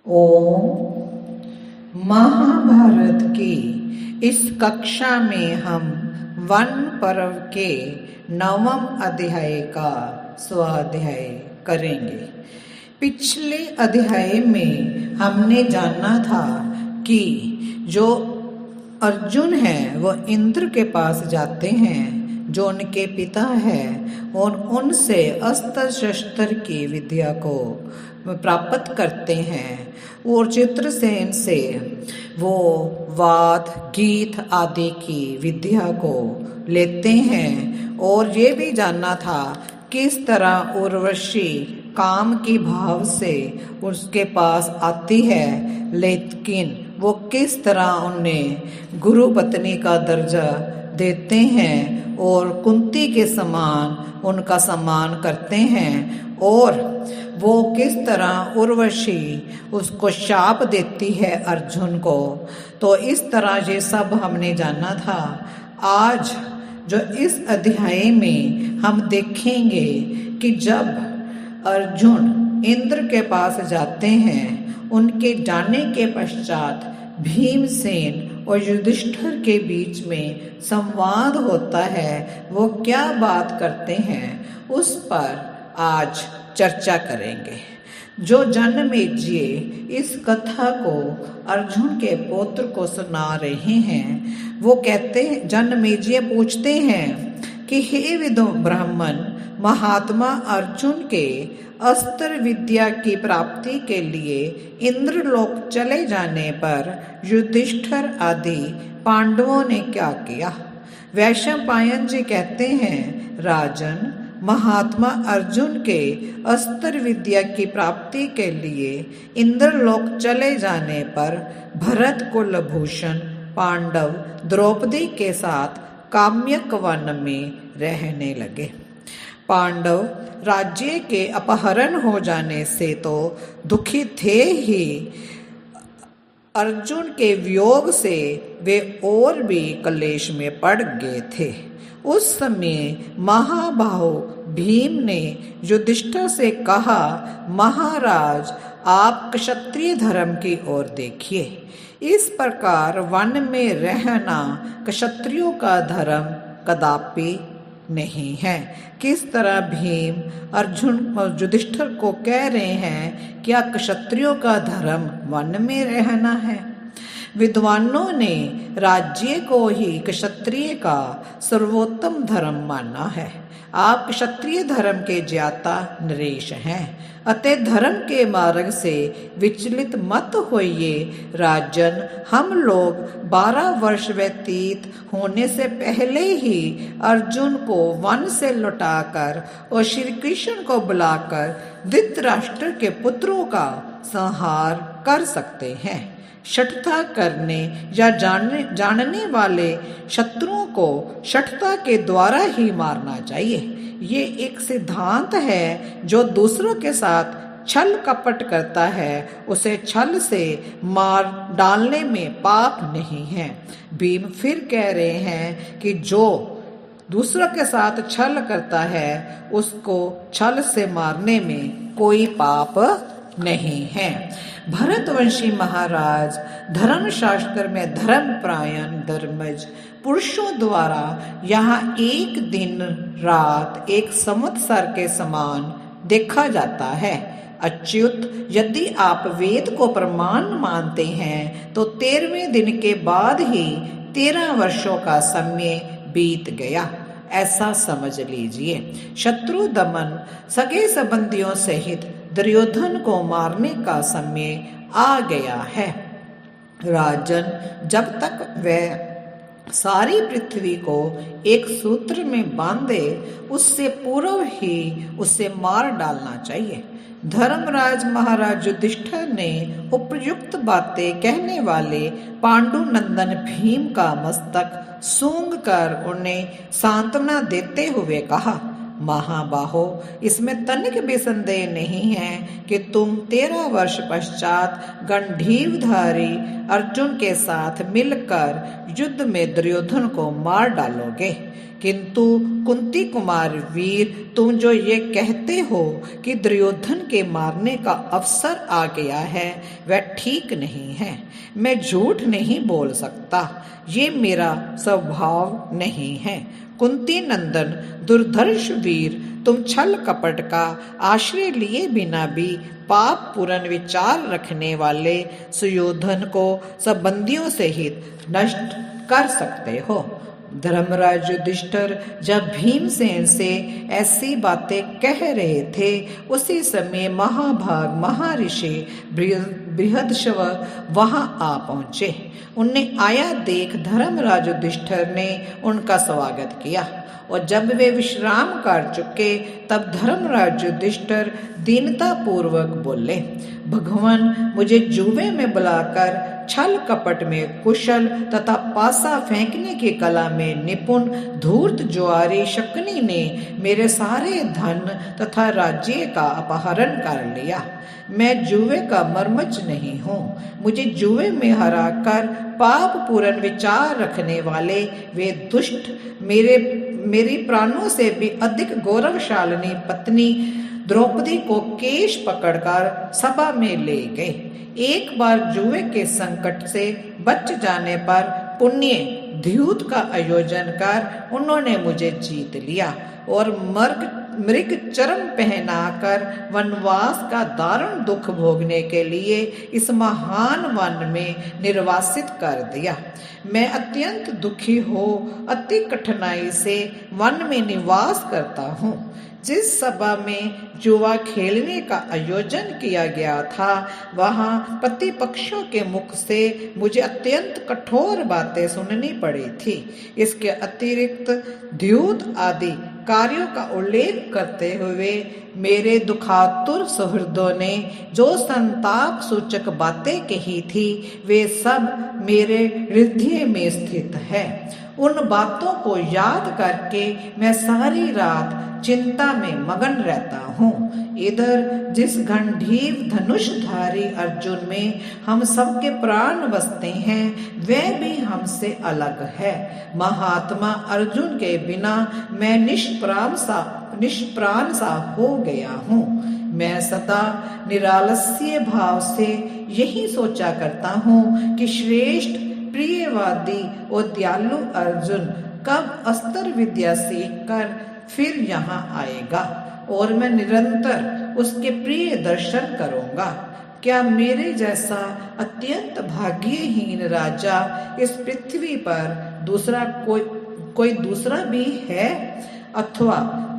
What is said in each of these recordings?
ओम। महाभारत की इस कक्षा में हम वन पर्व के 9वें अध्याय का स्वाध्याय करेंगे। पिछले अध्याय में हमने जाना था कि जो अर्जुन है वो इंद्र के पास जाते हैं, जो उनके पिता हैं, और उनसे अस्त्र शस्त्र की विद्या को प्राप्त करते हैं और चित्रसेन से वो वाद गीत आदि की विद्या को लेते हैं। और ये भी जानना था किस तरह उर्वशी काम की भाव से उसके पास आती है, लेकिन वो किस तरह उन्हें गुरु पत्नी का दर्जा देते हैं और कुंती के समान उनका सम्मान करते हैं, और वो किस तरह उर्वशी उसको शाप देती है अर्जुन को। तो इस तरह ये सब हमने जाना था। आज जो इस अध्याय में हम देखेंगे कि जब अर्जुन इंद्र के पास जाते हैं, उनके जाने के पश्चात भीमसेन और युधिष्ठिर के बीच में संवाद होता है, वो क्या बात करते हैं उस पर आज चर्चा करेंगे। जो जनमेजय इस कथा को अर्जुन के पुत्र को सुना रहे हैं, वो कहते हैं, जनमेजय पूछते हैं कि हे विदो ब्राह्मण, महात्मा अर्जुन के अस्त्र विद्या की प्राप्ति के लिए इंद्रलोक चले जाने पर युधिष्ठिर आदि पांडवों ने क्या किया। वैशंपायन जी कहते हैं, राजन, महात्मा अर्जुन के अस्त्र विद्या की प्राप्ति के लिए इंद्रलोक चले जाने पर भरत कुलभूषण पांडव द्रौपदी के साथ काम्यक वन में रहने लगे। पांडव राज्य के अपहरण हो जाने से तो दुखी थे ही, अर्जुन के वियोग से वे और भी क्लेश में पड़ गए थे। उस समय महाबाहु भीम ने युधिष्ठिर से कहा, महाराज, आप क्षत्रिय धर्म की ओर देखिए। इस प्रकार वन में रहना क्षत्रियों का धर्म कदापि नहीं है। किस तरह भीम अर्जुन और युधिष्ठिर को कह रहे हैं कि क्षत्रियों का धर्म वन में रहना है। विद्वानों ने राज्य को ही क्षत्रिय का सर्वोत्तम धर्म माना है। आप क्षत्रिय धर्म के ज्ञाता नरेश हैं, अतः धर्म के मार्ग से विचलित मत होइए। राजन, हम लोग 12 वर्ष व्यतीत होने से पहले ही अर्जुन को वन से लौटाकर और श्री कृष्ण को बुलाकर धृतराष्ट्र के पुत्रों का संहार कर सकते हैं। शठता करने या जानने वाले शत्रुओं को शठता के द्वारा ही मारना चाहिए। ये एक सिद्धांत है। जो दूसरों के साथ छल कपट करता है, उसे छल से मार डालने में पाप नहीं है। भीम फिर कह रहे हैं कि जो दूसरों के साथ छल करता है, उसको छल से मारने में कोई पाप नहीं है। भरतवंशी महाराज धर्मशास्त्र में धर्मपरायण धर्मज पुरुषों द्वारा यहाँ एक दिन रात एक संवत्सर के समान देखा जाता है। अच्युत, यदि आप वेद को प्रमाण मानते हैं तो 13वें दिन के बाद ही 13 वर्षों का समय बीत गया, ऐसा समझ लीजिए। शत्रु दमन सगे संबंधियों सहित दुर्योधन को मारने का समय आ गया है। राजन, जब तक वह सारी पृथ्वी को एक सूत्र में बांधे, उससे पूर्व ही उसे मार डालना चाहिए। धर्मराज महाराज युधिष्ठिर ने उपयुक्त बातें कहने वाले पांडुनंदन भीम का मस्तक सूंघ कर उन्हें सांत्वना देते हुए कहा, महाबाहो, इसमें तनिक भी संदेह नहीं है कि तुम 13 वर्ष पश्चात गंडीवधारी अर्जुन के साथ मिलकर युद्ध में दुर्योधन को मार डालोगे। किंतु कुंती कुमार वीर, तुम जो ये कहते हो कि दुर्योधन के मारने का अवसर आ गया है, वह ठीक नहीं है। मैं झूठ नहीं बोल सकता, ये मेरा स्वभाव नहीं है। कुंती नंदन दुर्धर्ष वीर, तुम छल कपट का आश्रय लिए बिना भी पाप पूर्ण विचार रखने वाले सुयोधन को संबंधियों सहित नष्ट कर सकते हो। धर्मराज युधिष्ठिर जब भीमसेन से ऐसी बातें कह रहे थे, उसी समय महाभाग महर्षि बृहदश्व वहां आ पहुंचे। उन्हें आया देख धर्मराज युधिष्ठिर ने उनका स्वागत किया, और जब वे विश्राम कर चुके तब धर्मराज युधिष्ठिर दीनता पूर्वक बोले, भगवान, मुझे जुए में बुलाकर छल कपट में कुशल तथा पासा फेंकने की कला में निपुण धूर्त जुआरी शकुनी ने मेरे सारे धन तथा राज्य का अपहरण कर लिया। मैं जुए का मर्मज नहीं हूँ। मुझे जुए में हराकर पाप पूर्ण विचार रखने वाले वे दुष्ट मेरी प्राणों से भी अधिक गौरवशालिनी पत्नी द्रौपदी को केश पकड़कर सभा में ले गए। एक बार जुए के संकट से बच जाने पर पुण्य द्यूत का आयोजन कर उन्होंने मुझे जीत लिया और मृग चर्म पहनाकर वनवास का दारुण दुख भोगने के लिए इस महान वन में निर्वासित कर दिया। मैं अत्यंत दुखी हो अति कठिनाई से वन में निवास करता हूँ। जिस सभा में जुआ खेलने का आयोजन किया गया था, वहां प्रतिपक्षों के मुख से मुझे अत्यंत कठोर बातें सुननी पड़ी थी। इसके अतिरिक्त द्यूत आदि कार्यों का उल्लेख करते हुए मेरे दुखातुर सुहृदों ने जो संताप सूचक बातें कही थी, वे सब मेरे हृदय में स्थित है। उन बातों को याद करके मैं सारी रात चिंता में मगन रहता हूँ। इधर जिस गंभीर धनुषधारी अर्जुन में हम सबके प्राण बसते हैं, वह भी हमसे अलग है। महात्मा अर्जुन के बिना मैं निष्प्राण सा हो गया हूँ। मैं सदा निरालस्य भाव से यही सोचा करता हूँ कि श्रेष्ठ प्रियवादी और दयालु अर्जुन कब अस्त्र विद्या सीखकर फिर यहाँ आएगा और मैं निरंतर उसके प्रिय दर्शन करूंगा। क्या मेरे जैसा अत्यंत भाग्यहीन राजा इस पृथ्वी पर दूसरा कोई दूसरा भी है? अथवा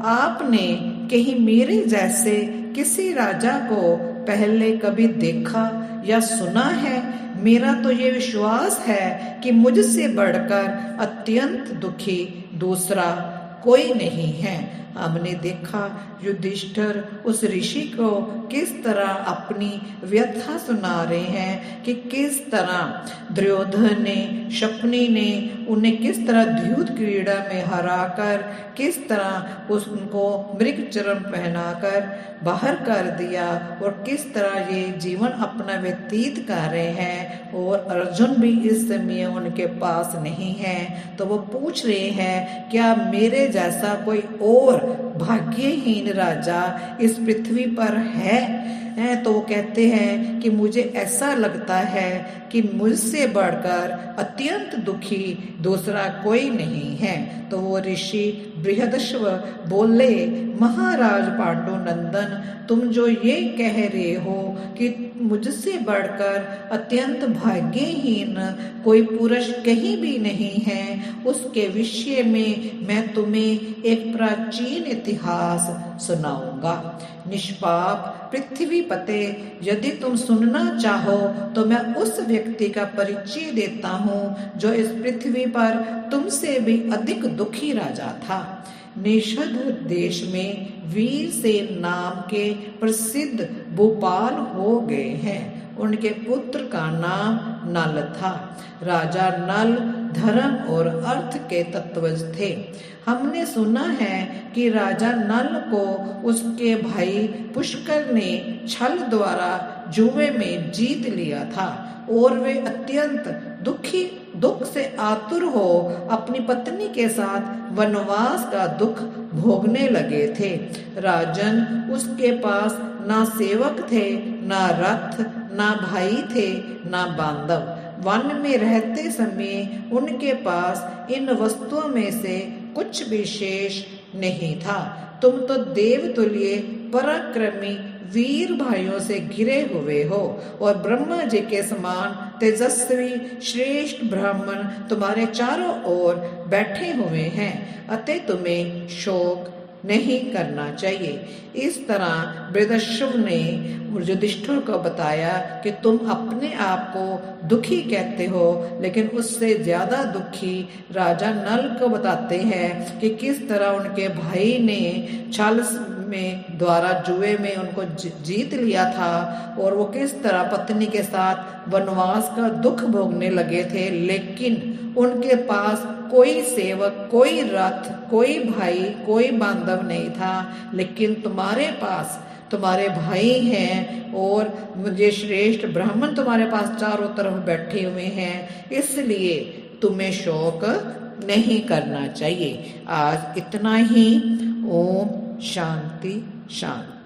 आपने कहीं मेरे जैसे किसी राजा को पहले कभी देखा या सुना है? मेरा तो ये विश्वास है कि मुझसे बढ़कर अत्यंत दुखी दूसरा कोई नहीं है। हमने देखा युधिष्ठिर उस ऋषि को किस तरह अपनी व्यथा सुना रहे हैं कि किस तरह दुर्योधन ने, शकुनी ने उन्हें किस तरह द्यूत क्रीड़ा में हराकर किस तरह उनको मृग चर्म पहनाकर बाहर कर दिया और किस तरह ये जीवन अपना व्यतीत कर रहे हैं, और अर्जुन भी इस समय उनके पास नहीं है। तो वो पूछ रहे हैं, क्या मेरे जैसा कोई और भाग्यहीन राजा इस पृथ्वी पर है? तो वो कहते हैं कि मुझे ऐसा लगता है कि मुझसे बढ़कर अत्यंत दुखी दूसरा कोई नहीं है। तो वो ऋषि बृहदश्व बोले, महाराज पांडु नंदन, तुम जो ये कह रहे हो कि मुझसे बढ़कर अत्यंत भाग्यहीन कोई पुरुष कहीं भी नहीं है, उसके विषय में मैं तुम्हें एक प्राचीन इतिहास सुनाऊंगा। निष्पाप पृथ्वी पते, यदि तुम सुनना चाहो तो मैं उस व्यक्ति का परिचय देता हूँ जो इस पृथ्वी पर तुमसे भी अधिक दुखी राजा था। निषद देश में वीरसेन नाम के प्रसिद्ध भूपाल हो गए हैं। उनके पुत्र का नाम नल था। राजा नल धर्म और अर्थ के तत्वज थे। हमने सुना है कि राजा नल को उसके भाई पुष्कर ने छल द्वारा जुए में जीत लिया था और वे अत्यंत दुख से आतुर हो अपनी पत्नी के साथ वनवास का दुख भोगने लगे थे। राजन, उसके पास ना सेवक थे, ना रथ, ना भाई थे, ना बांधव। वन में रहते समय उनके पास इन वस्तुओं में से कुछ भी शेष नहीं था। तुम तो देवतुल्य पराक्रमी वीर भाइयों से घिरे हुए हो और ब्रह्मा जी के समान तेजस्वी श्रेष्ठ ब्राह्मण तुम्हारे चारों ओर बैठे हुए हैं, अतः तुम्हें शोक नहीं करना चाहिए। इस तरह बृहदश्व ने युधिष्ठिर को बताया कि तुम अपने आप को दुखी कहते हो, लेकिन उससे ज्यादा दुखी राजा नल को बताते हैं कि किस तरह उनके भाई ने छल में द्वारा जुए में उनको जीत लिया था और वो किस तरह पत्नी के साथ वनवास का दुख भोगने लगे थे, लेकिन उनके पास कोई सेवक, कोई रथ, कोई भाई, कोई बांधव नहीं था। लेकिन तुम्हारे पास तुम्हारे भाई हैं और मुझे श्रेष्ठ ब्राह्मण तुम्हारे पास चारों तरफ बैठे हुए हैं, इसलिए तुम्हें शोक नहीं करना चाहिए। आज इतना ही। ओम शांति शांति।